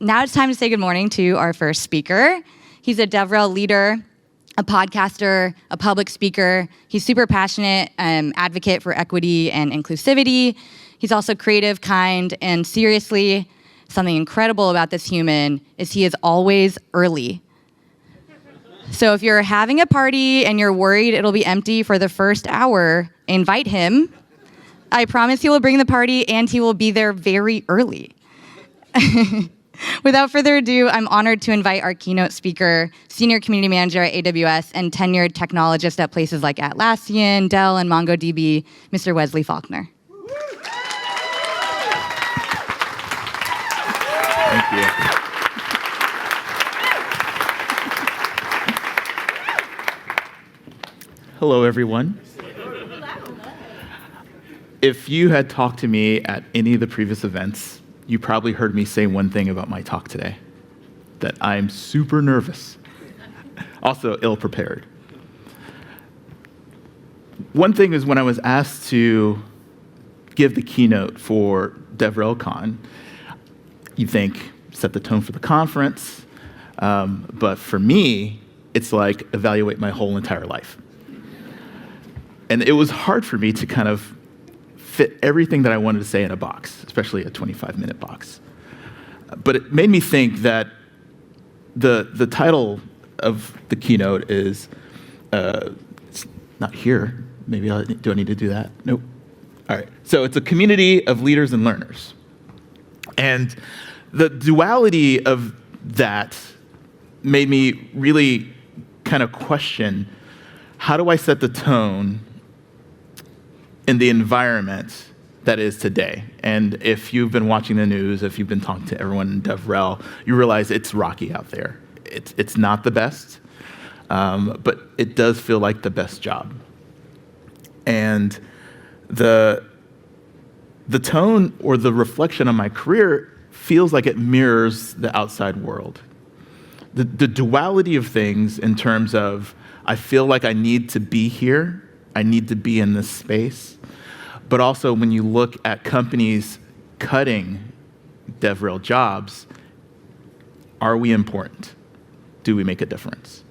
now it's time to say good morning to our first speaker. He's a DevRel leader, a podcaster, a public speaker. He's super passionate, advocate for equity and inclusivity. He's also creative, kind, and seriously, something incredible about this human is he is always early. So if you're having a party and you're worried it'll be empty for the first hour, invite him. I promise he will bring the party and he will be there very early. Without further ado, I'm honored to invite our keynote speaker, senior community manager at AWS and tenured technologist at places like Atlassian, Dell, and MongoDB, Mr. Wesley Faulkner. Thank you. Hello, everyone. If you had talked to me at any of the previous events, you probably heard me say one thing about my talk today, that I'm super nervous, also ill-prepared. One thing is when I was asked to give the keynote for DevRelCon, you think, set the tone for the conference, but for me, it's like evaluate my whole entire life. And it was hard for me to kind of fit everything that I wanted to say in a box, especially a 25-minute box. But it made me think that the title of the keynote is, it's not here. Maybe do I need to do that? Nope. All right. So it's a community of leaders and learners. And the duality of that made me really kind of question, how do I set the tone in the environment that is today? And if you've been watching the news, if you've been talking to everyone in DevRel, you realize it's rocky out there. It's not the best, but it does feel like the best job. And the tone or the reflection on my career feels like it mirrors the outside world. The duality of things in terms of, I feel like I need to be here, I need to be in this space. But also when you look at companies cutting DevRel jobs, are we important? Do we make a difference?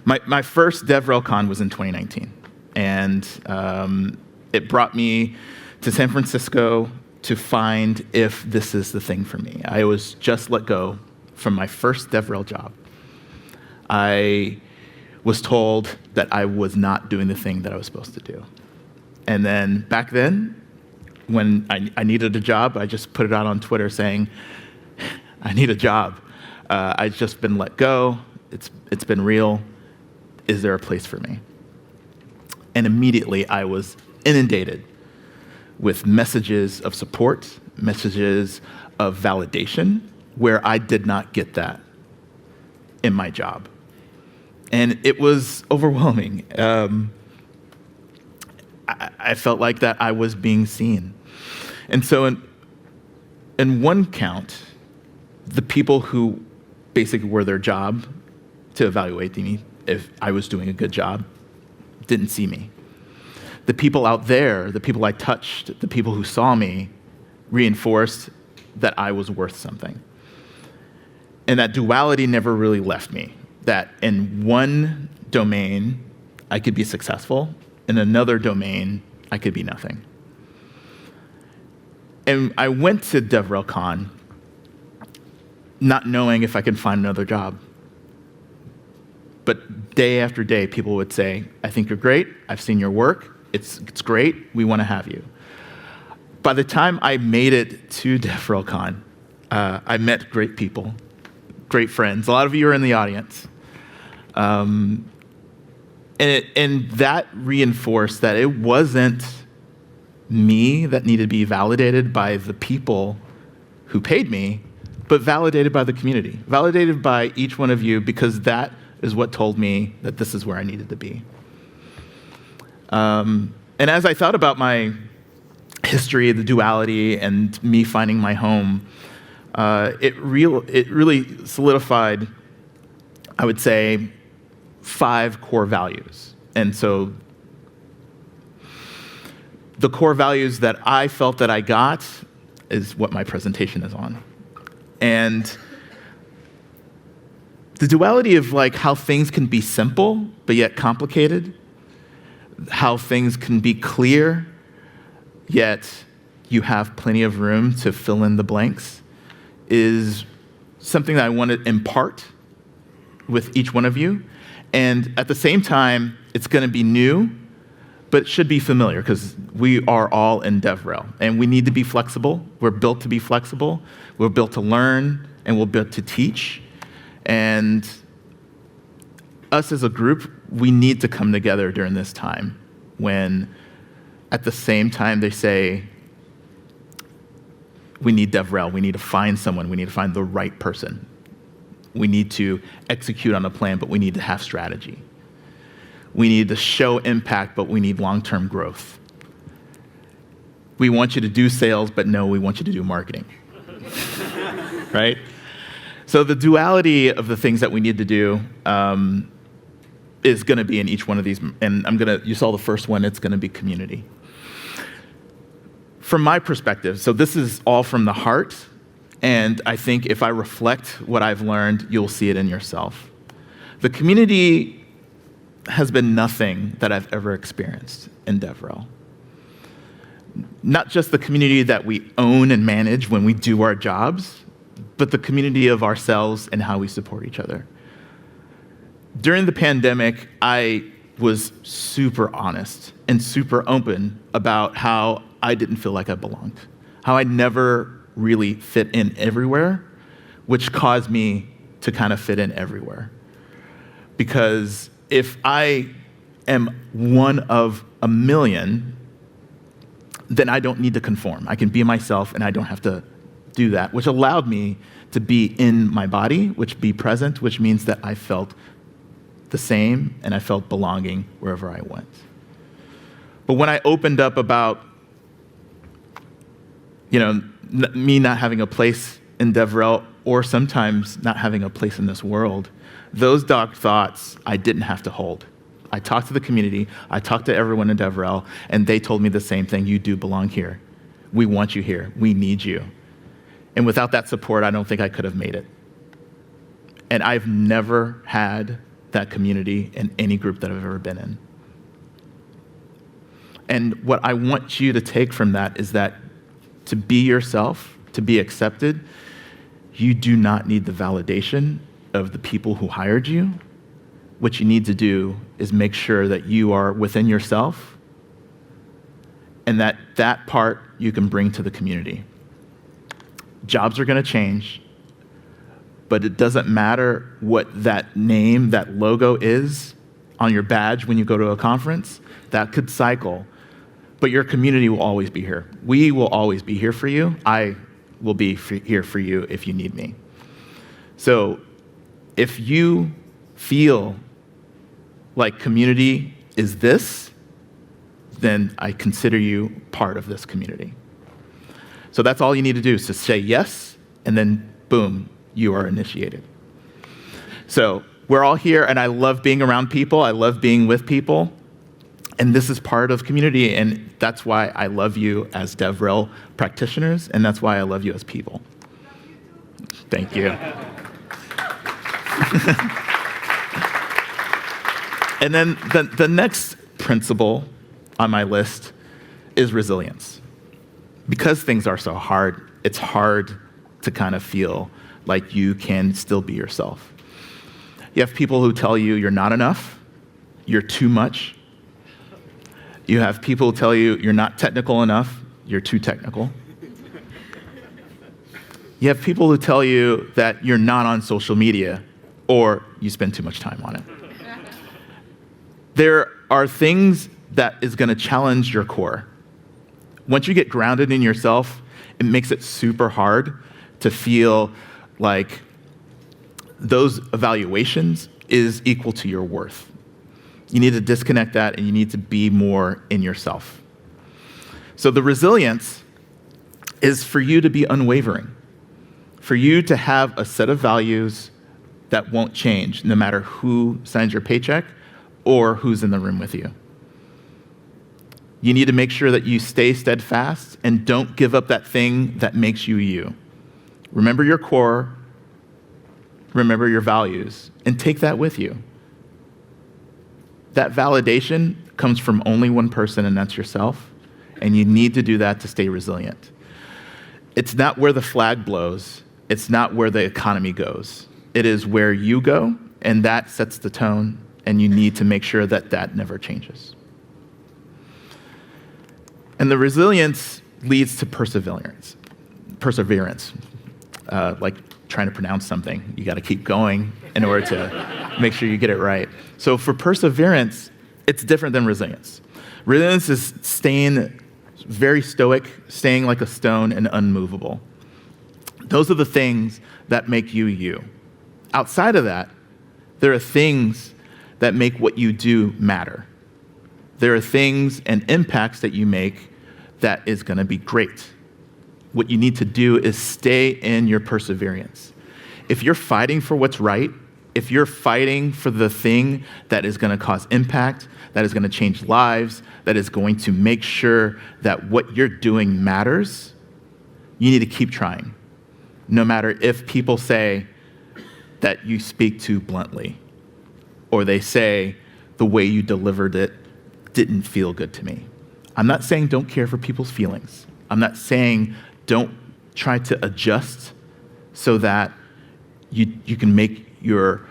My first DevRelCon was in 2019. And it brought me to San Francisco to find if this is the thing for me. I was just let go from my first DevRel job. I was told that I was not doing the thing that I was supposed to do. And then back then, when I needed a job, I just put it out on Twitter saying, I need a job. I've just been let go. It's been real. Is there a place for me? And immediately I was inundated with messages of support, messages of validation, where I did not get that in my job. And it was overwhelming. I felt like that I was being seen. And so in one count, the people who basically were their job to evaluate me if I was doing a good job didn't see me. The people out there, the people I touched, the people who saw me reinforced that I was worth something. And that duality never really left me. That in one domain, I could be successful. In another domain, I could be nothing. And I went to DevRelCon not knowing if I could find another job. But day after day, people would say, I think you're great. I've seen your work. It's great. We want to have you. By the time I made it to DevRelCon, I met great people, great friends. A lot of you are in the audience. And that reinforced that it wasn't me that needed to be validated by the people who paid me, but validated by the community, validated by each one of you, because that is what told me that this is where I needed to be. And as I thought about my history, the duality, and me finding my home, it really solidified, I would say, 5 core values. And so the core values that I felt that I got is what my presentation is on. And the duality of like how things can be simple but yet complicated, how things can be clear yet you have plenty of room to fill in the blanks, is something that I want to impart with each one of you. And at the same time, it's going to be new, but it should be familiar because we are all in DevRel and we need to be flexible. We're built to be flexible. We're built to learn and we're built to teach. And us as a group, we need to come together during this time when at the same time they say, we need DevRel, we need to find someone, we need to find the right person. We need to execute on a plan, but we need to have strategy. We need to show impact, but we need long-term growth. We want you to do sales, but no, we want you to do marketing. Right? So the duality of the things that we need to do is going to be in each one of these. And you saw the first one, it's going to be community. From my perspective, so this is all from the heart. And I think if I reflect what I've learned, you'll see it in yourself. The community has been nothing that I've ever experienced in DevRel. Not just the community that we own and manage when we do our jobs, but the community of ourselves and how we support each other. During the pandemic, I was super honest and super open about how I didn't feel like I belonged, how I never really fit in everywhere, which caused me to kind of fit in everywhere. Because if I am one of a million, then I don't need to conform. I can be myself and I don't have to do that, which allowed me to be in my body, which be present, which means that I felt the same and I felt belonging wherever I went. But when I opened up about, me not having a place in DevRel or sometimes not having a place in this world, those dark thoughts I didn't have to hold. I talked to the community, I talked to everyone in DevRel, and they told me the same thing: you do belong here. We want you here. We need you. And without that support, I don't think I could have made it. And I've never had that community in any group that I've ever been in. And what I want you to take from that is that to be yourself, to be accepted, you do not need the validation of the people who hired you. What you need to do is make sure that you are within yourself and that part you can bring to the community. Jobs are going to change, but it doesn't matter what that name, that logo is on your badge when you go to a conference. That could cycle, but your community will always be here. We will always be here for you. I will be here for you if you need me. So if you feel like community is this, then I consider you part of this community. So that's all you need to do is to say yes, and then boom, you are initiated. So we're all here, and I love being around people. I love being with people. And this is part of community, and that's why I love you as DevRel practitioners, and that's why I love you as people. Thank you. And then the next principle on my list is resilience. Because things are so hard, it's hard to kind of feel like you can still be yourself. You have people who tell you you're not enough, you're too much. You have people who tell you you're not technical enough, you're too technical. You have people who tell you that you're not on social media or you spend too much time on it. There are things that is going to challenge your core. Once you get grounded in yourself, it makes it super hard to feel like those evaluations is equal to your worth. You need to disconnect that and you need to be more in yourself. So the resilience is for you to be unwavering, for you to have a set of values that won't change no matter who signs your paycheck or who's in the room with you. You need to make sure that you stay steadfast and don't give up that thing that makes you you. Remember your core, remember your values, and take that with you. That validation comes from only one person, and that's yourself, and you need to do that to stay resilient. It's not where the flag blows. It's not where the economy goes. It is where you go, and that sets the tone, and you need to make sure that that never changes. And the resilience leads to perseverance. Like trying to pronounce something, you got to keep going in order to make sure you get it right. So for perseverance, it's different than resilience. Resilience is staying very stoic, staying like a stone and unmovable. Those are the things that make you you. Outside of that, there are things that make what you do matter. There are things and impacts that you make that is going to be great. What you need to do is stay in your perseverance. If you're fighting for what's right, if you're fighting for the thing that is going to cause impact, that is going to change lives, that is going to make sure that what you're doing matters, you need to keep trying. No matter if people say that you speak too bluntly, or they say the way you delivered it didn't feel good to me. I'm not saying don't care for people's feelings. I'm not saying don't try to adjust so that you can make your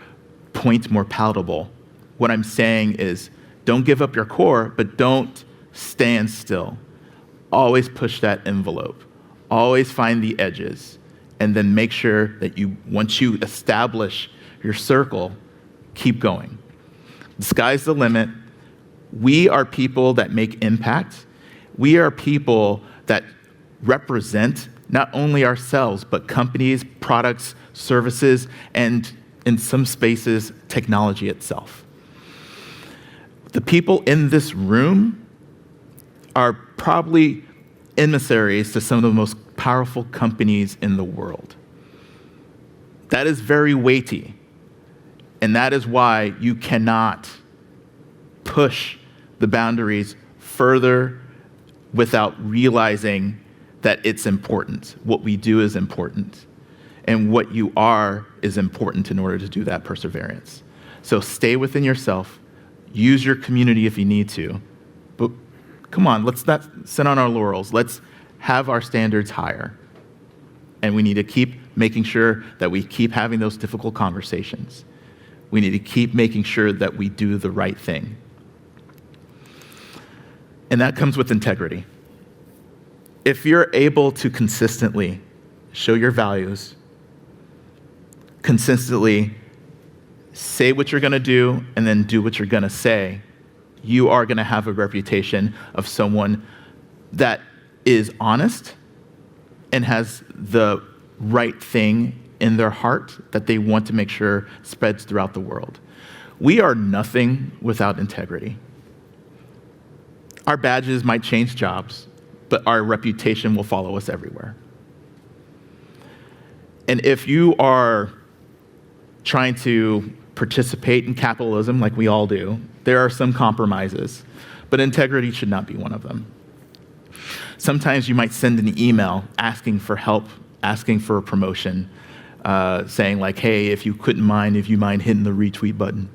point more palatable. What I'm saying is don't give up your core, but don't stand still. Always push that envelope. Always find the edges. And then make sure that once you establish your circle, keep going. The sky's the limit. We are people that make impact. We are people that represent not only ourselves, but companies, products, services, and in some spaces, technology itself. The people in this room are probably emissaries to some of the most powerful companies in the world. That is very weighty, and that is why you cannot push the boundaries further without realizing that it's important. What we do is important, and what you are is important in order to do that perseverance. So stay within yourself, use your community if you need to, but come on, let's not sit on our laurels. Let's have our standards higher. And we need to keep making sure that we keep having those difficult conversations. We need to keep making sure that we do the right thing. And that comes with integrity. If you're able to consistently show your values, consistently say what you're going to do, and then do what you're going to say, you are going to have a reputation of someone that is honest and has the right thing in their heart that they want to make sure spreads throughout the world. We are nothing without integrity. Our badges might change jobs, but our reputation will follow us everywhere. And if you are trying to participate in capitalism like we all do, there are some compromises, but integrity should not be one of them. Sometimes you might send an email asking for help, asking for a promotion, saying like, hey, if you mind hitting the retweet button.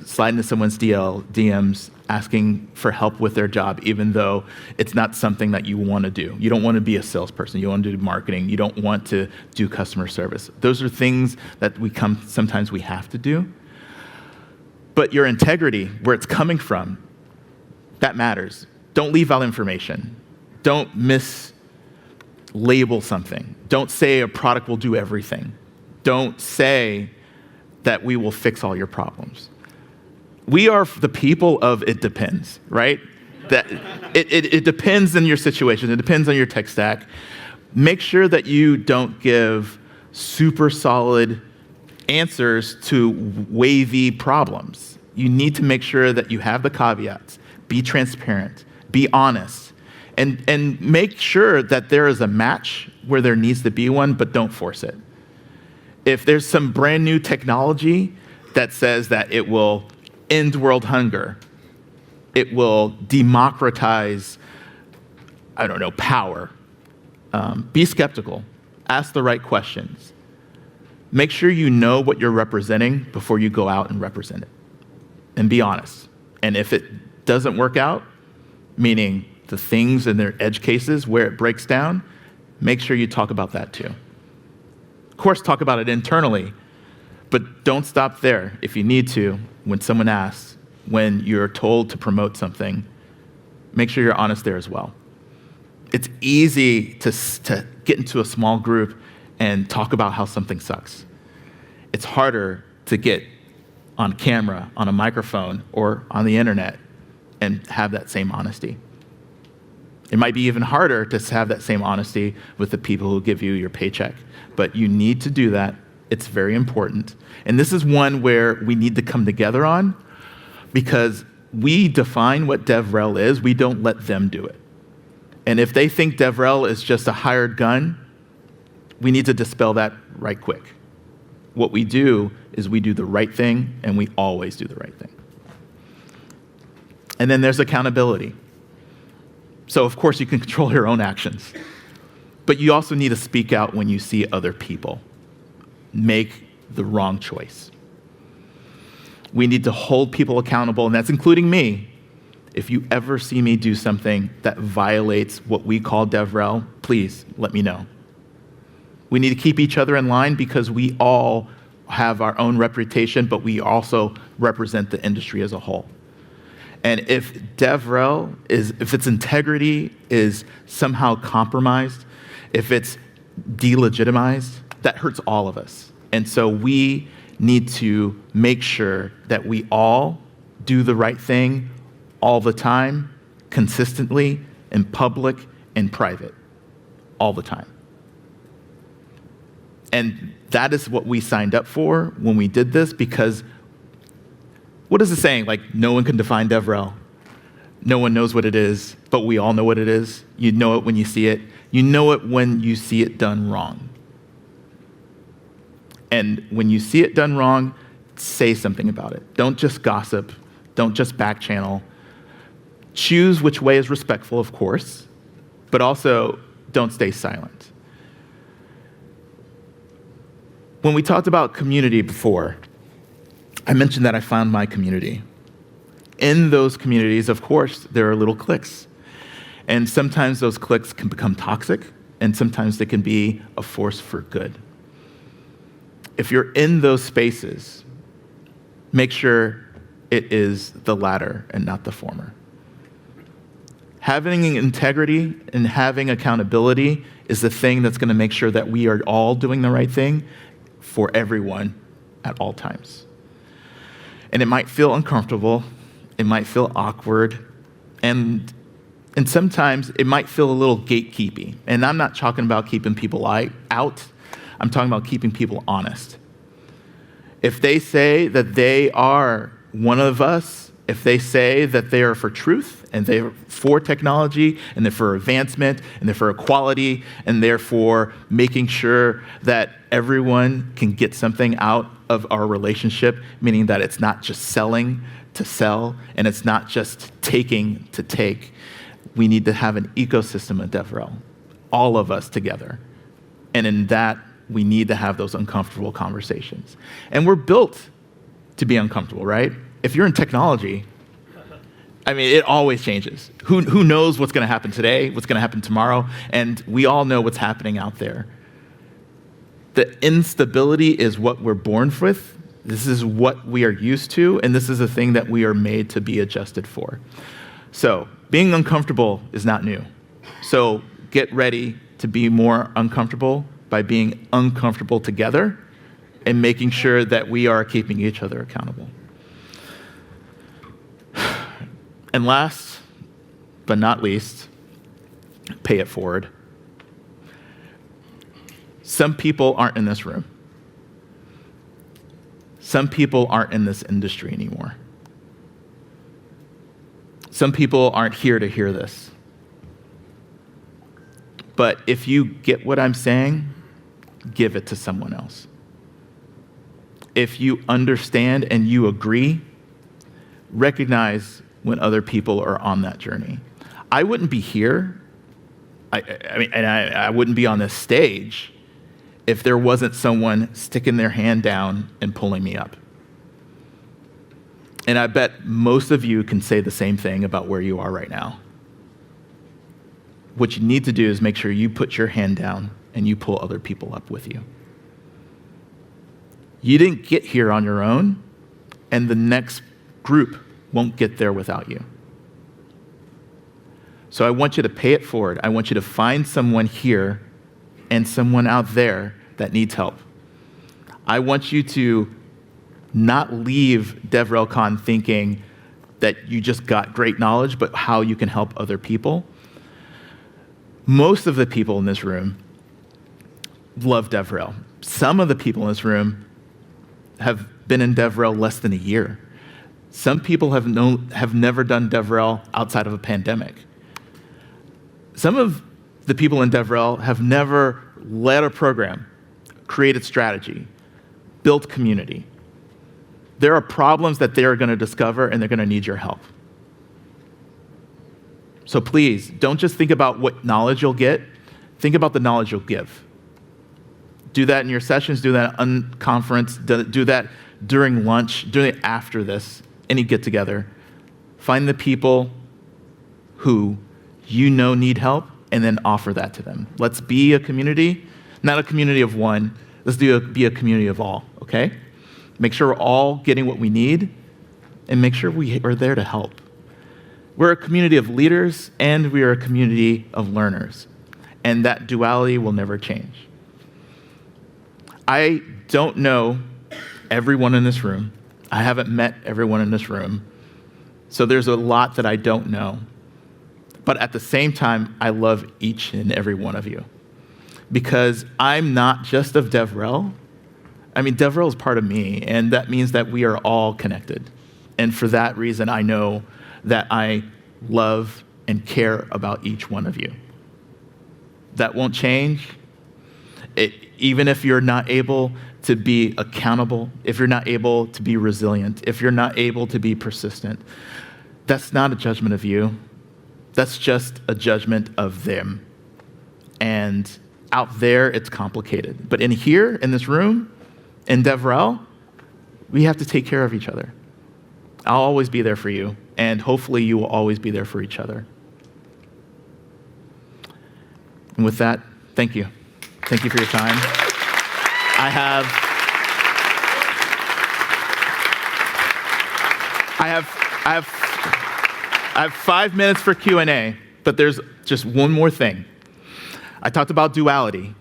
Slide into someone's DMs, asking for help with their job, even though it's not something that you want to do. You don't want to be a salesperson. You want to do marketing. You don't want to do customer service. Those are things that sometimes we have to do. But your integrity, where it's coming from, that matters. Don't leave out information. Don't mislabel something. Don't say a product will do everything. Don't say that we will fix all your problems. We are the people of it depends, right? That it depends on your situation. It depends on your tech stack. Make sure that you don't give super solid answers to wavy problems. You need to make sure that you have the caveats. Be transparent. Be honest. And make sure that there is a match where there needs to be one, but don't force it. If there's some brand new technology that says that it will end world hunger, it will democratize, power, be skeptical. Ask the right questions. Make sure you know what you're representing before you go out and represent it. And be honest. And if it doesn't work out, meaning the things in their edge cases where it breaks down, make sure you talk about that too. Of course, talk about it internally, but don't stop there. If you need to, when someone asks, when you're told to promote something, make sure you're honest there as well. It's easy to get into a small group and talk about how something sucks. It's harder to get on camera, on a microphone, or on the internet and have that same honesty. It might be even harder to have that same honesty with the people who give you your paycheck, but you need to do that. It's very important. And this is one where we need to come together on, because we define what DevRel is. We don't let them do it. And if they think DevRel is just a hired gun, we need to dispel that right quick. What we do is we do the right thing, and we always do the right thing. And then there's accountability. So of course you can control your own actions, but you also need to speak out when you see other people make the wrong choice. We need to hold people accountable, and that's including me. If you ever see me do something that violates what we call DevRel, please let me know. We need to keep each other in line because we all have our own reputation, but we also represent the industry as a whole. And if DevRel if its integrity is somehow compromised, if it's delegitimized, that hurts all of us. And so we need to make sure that we all do the right thing all the time, consistently, in public and private, all the time. And that is what we signed up for when we did this, because what is the saying? Like, no one can define DevRel. No one knows what it is, but we all know what it is. You know it when you see it. You know it when you see it done wrong. And when you see it done wrong, say something about it. Don't just gossip. Don't just back channel. Choose which way is respectful, of course, but also don't stay silent. When we talked about community before, I mentioned that I found my community. In those communities, of course, there are little cliques. And sometimes those cliques can become toxic, and sometimes they can be a force for good. If you're in those spaces, make sure it is the latter and not the former. Having integrity and having accountability is the thing that's going to make sure that we are all doing the right thing for everyone at all times. And it might feel uncomfortable, it might feel awkward, and sometimes it might feel a little gatekeepy. And I'm not talking about keeping people out, I'm talking about keeping people honest. If they say that they are one of us, if they say that they are for truth, and they're for technology, and they're for advancement, and they're for equality, and they're for making sure that everyone can get something out of our relationship, meaning that it's not just selling to sell, and it's not just taking to take. We need to have an ecosystem of DevRel, all of us together. And in that, we need to have those uncomfortable conversations. And we're built to be uncomfortable, right? If you're in technology, I mean, it always changes. Who knows what's going to happen today, what's going to happen tomorrow, and we all know what's happening out there. The instability is what we're born with. This is what we are used to, and this is a thing that we are made to be adjusted for. So being uncomfortable is not new. So get ready to be more uncomfortable by being uncomfortable together and making sure that we are keeping each other accountable. And last but not least, pay it forward. Some people aren't in this room. Some people aren't in this industry anymore. Some people aren't here to hear this. But if you get what I'm saying, give it to someone else. If you understand and you agree, recognize when other people are on that journey. I wouldn't be here, I wouldn't be on this stage if there wasn't someone sticking their hand down and pulling me up. And I bet most of you can say the same thing about where you are right now. What you need to do is make sure you put your hand down and you pull other people up with you. You didn't get here on your own, and the next group won't get there without you. So I want you to pay it forward. I want you to find someone here and someone out there that needs help. I want you to not leave DevRelCon thinking that you just got great knowledge, but how you can help other people. Most of the people in this room love DevRel. Some of the people in this room have been in DevRel less than a year. Some people have never done DevRel outside of a pandemic. Some of the people in DevRel have never led a program, created strategy, built community. There are problems that they are going to discover, and they're going to need your help. So please, don't just think about what knowledge you'll get. Think about the knowledge you'll give. Do that in your sessions, do that on conference, do that during lunch, do it after this, any get-together. Find the people who you know need help, and then offer that to them. Let's be a community, not a community of one. Let's be a community of all, okay? Make sure we're all getting what we need, and make sure we are there to help. We're a community of leaders, and we are a community of learners, and that duality will never change. I don't know everyone in this room. I haven't met everyone in this room, so there's a lot that I don't know. But at the same time, I love each and every one of you, because I'm not just of DevRel. I mean, DevRel is part of me, and that means that we are all connected. And for that reason, I know that I love and care about each one of you. That won't change. Even if you're not able to be accountable, if you're not able to be resilient, if you're not able to be persistent, that's not a judgment of you. That's just a judgment of them. And out there, it's complicated. But in here, in this room, in DevRel, we have to take care of each other. I'll always be there for you, and hopefully you will always be there for each other. And with that, thank you. Thank you for your time. I have 5 minutes for Q&A, but there's just one more thing. I talked about duality.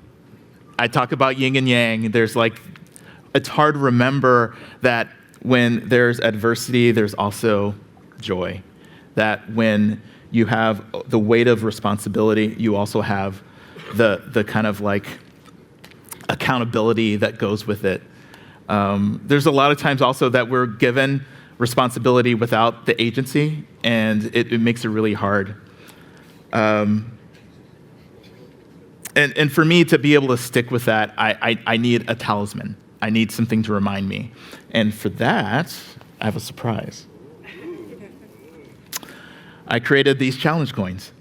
I talked about yin and yang. It's hard to remember that when there's adversity, there's also joy. That when you have the weight of responsibility, you also have the kind of like accountability that goes with it. There's a lot of times also that we're given responsibility without the agency, and it makes it really hard. And for me to be able to stick with that, I need a talisman. I need something to remind me. And for that, I have a surprise. I created these challenge coins.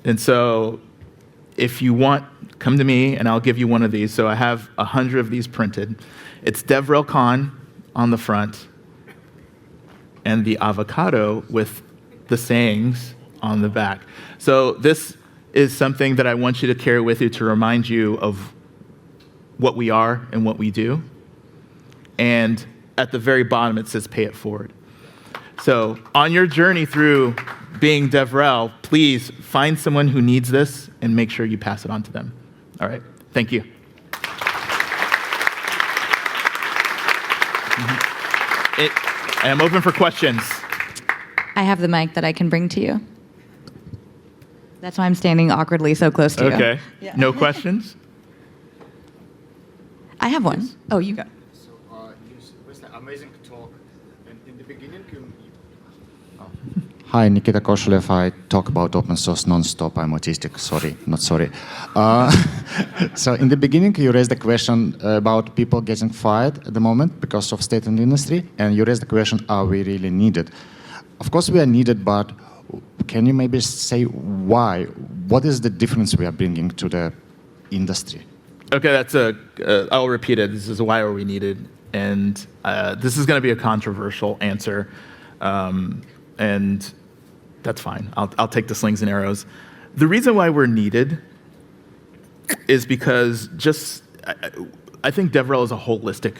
And so if you want, come to me and I'll give you one of these. So I have 100 of these printed. It's DevRelCon on the front and the avocado with the sayings on the back. So this is something that I want you to carry with you to remind you of what we are and what we do. And at the very bottom, it says pay it forward. So on your journey through being DevRel, please find someone who needs this and make sure you pass it on to them. All right, thank you. And I'm open for questions. I have the mic that I can bring to you. That's why I'm standing awkwardly so close to you. Okay, yeah. No questions? I have one. Oh, you go. So, Wesley, amazing talk. And in the beginning, Hi, Nikita Koshev. I talk about open source non-stop. I'm autistic. Sorry, not sorry. So in the beginning, you raised the question about people getting fired at the moment because of state and industry, and you raised the question, are we really needed? Of course we are needed, but can you maybe say why? What is the difference we are bringing to the industry? Okay, I'll repeat it. This is why are we needed? And this is going to be a controversial answer, and that's fine. I'll take the slings and arrows. The reason why we're needed is because I think DevRel is a holistic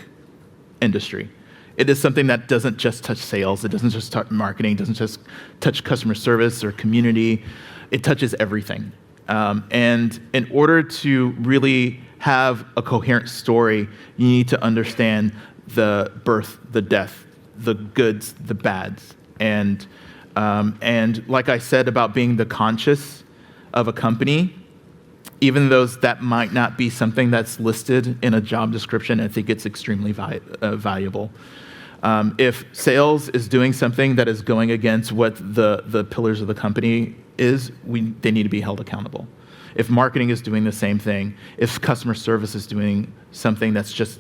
industry. It is something that doesn't just touch sales. It doesn't just touch marketing. It doesn't just touch customer service or community. It touches everything. And in order to really have a coherent story, you need to understand the birth, the death, the goods, the bads. And like I said about being the conscious of a company, even though that might not be something that's listed in a job description, I think it's extremely valuable. If sales is doing something that is going against what the pillars of the company is, they need to be held accountable. If marketing is doing the same thing, if customer service is doing something that's just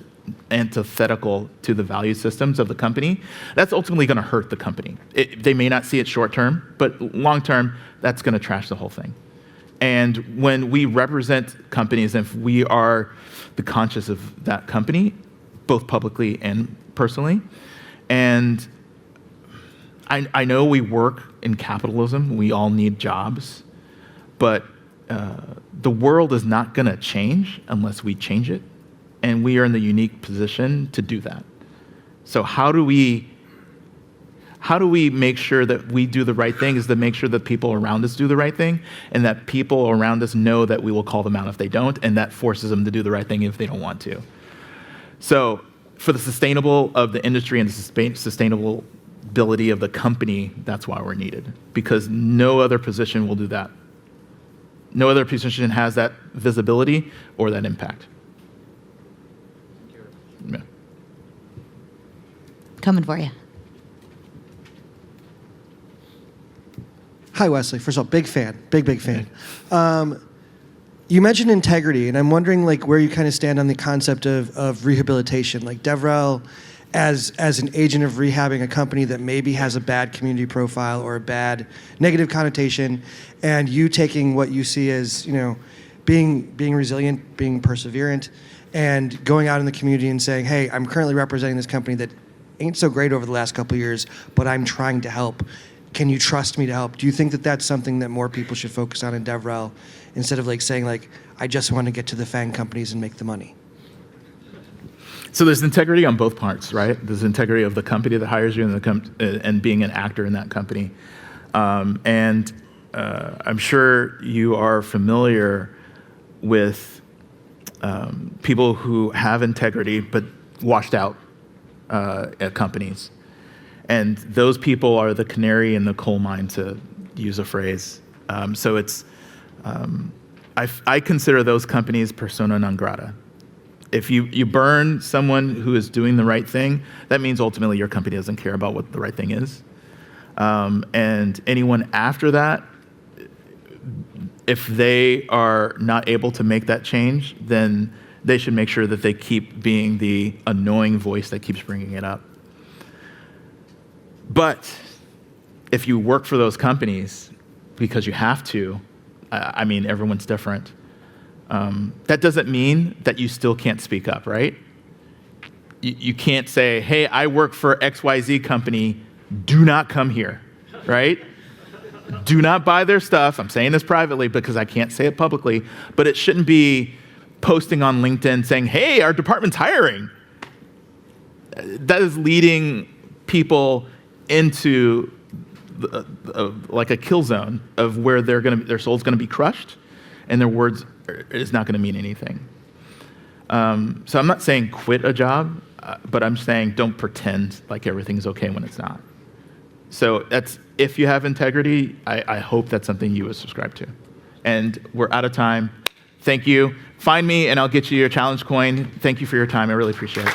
antithetical to the value systems of the company, that's ultimately going to hurt the company. They may not see it short term, but long term, that's going to trash the whole thing. And when we represent companies, if we are the conscious of that company, both publicly and personally, and I know we work in capitalism, we all need jobs, but the world is not going to change unless we change it, and we are in the unique position to do that. So how do we make sure that we do the right thing is to make sure that people around us do the right thing, and that people around us know that we will call them out if they don't, and that forces them to do the right thing if they don't want to. So for the sustainable of the industry and the sustainability of the company, that's why we're needed, because no other position will do that. No other position has that visibility or that impact. Yeah. Coming for you. Hi, Wesley. First of all, big fan, big fan. You mentioned integrity, and I'm wondering where you kind of stand on the concept of rehabilitation, like DevRel as an agent of rehabbing a company that maybe has a bad community profile or a bad negative connotation, and you taking what you see as being resilient, being perseverant, and going out in the community and saying, hey, I'm currently representing this company that ain't so great over the last couple of years, but I'm trying to help. Can you trust me to help? Do you think that that's something that more people should focus on in DevRel instead of saying I just want to get to the FANG companies and make the money? So there's integrity on both parts, right? There's integrity of the company that hires you and being an actor in that company. I'm sure you are familiar with people who have integrity but washed out at companies. And those people are the canary in the coal mine, to use a phrase. So it's, I consider those companies persona non grata. If you burn someone who is doing the right thing, that means ultimately your company doesn't care about what the right thing is. And anyone after that, if they are not able to make that change, then they should make sure that they keep being the annoying voice that keeps bringing it up. But if you work for those companies because you have to, I mean, everyone's different. That doesn't mean that you still can't speak up, right? You can't say, hey, I work for XYZ company, do not come here, right? Do not buy their stuff. I'm saying this privately because I can't say it publicly, but it shouldn't be posting on LinkedIn saying, hey, our department's hiring. That is leading people into like a kill zone of where their soul's gonna be crushed, and their words is not gonna mean anything. So I'm not saying quit a job, but I'm saying don't pretend like everything's okay when it's not. So that's, if you have integrity, I hope that's something you would subscribe to. And we're out of time. Thank you. Find me and I'll get you your challenge coin. Thank you for your time. I really appreciate it.